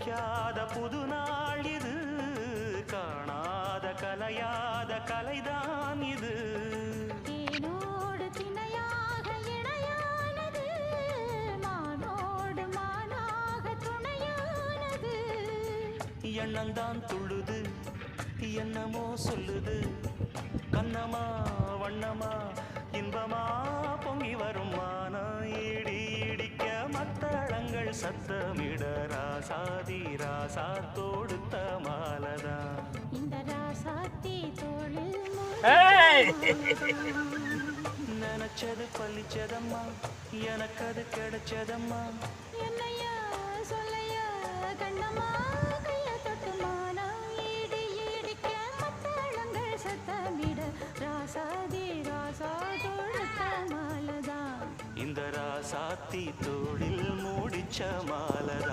படிக்காத புது நாள் இது, காணாத கலையாத கலைதான் இது. தேனோடு திணையாக இணையானது, மானோடு மானாக துணையானது. எண்ணந்தான் துள்ளுது என்னமோ சொல்லுது, கண்ணமா வண்ணமா இன்பமா பொங்கி வரும் மானா. இடி இடிக்க மத்தளங்கள் சத்தமிட ராசாதி ராசா தொடுத்த மாலதான். இந்த ராசாத்தி தோளில் நினைச்சது பழிச்சதம்மா, எனக்கு அது கிடைச்சதம்மா. என்னையா சொல்லையா கண்ணம்மா, கைய தொட்டுமானா. ஈடி ஈடிக்க மத்தளங்கள் சத்தமிட ராசாதி ராசா தொடுத்த மாலதான். இந்த ராசாத்தி தோளில் மூடிச்ச மாலதான்.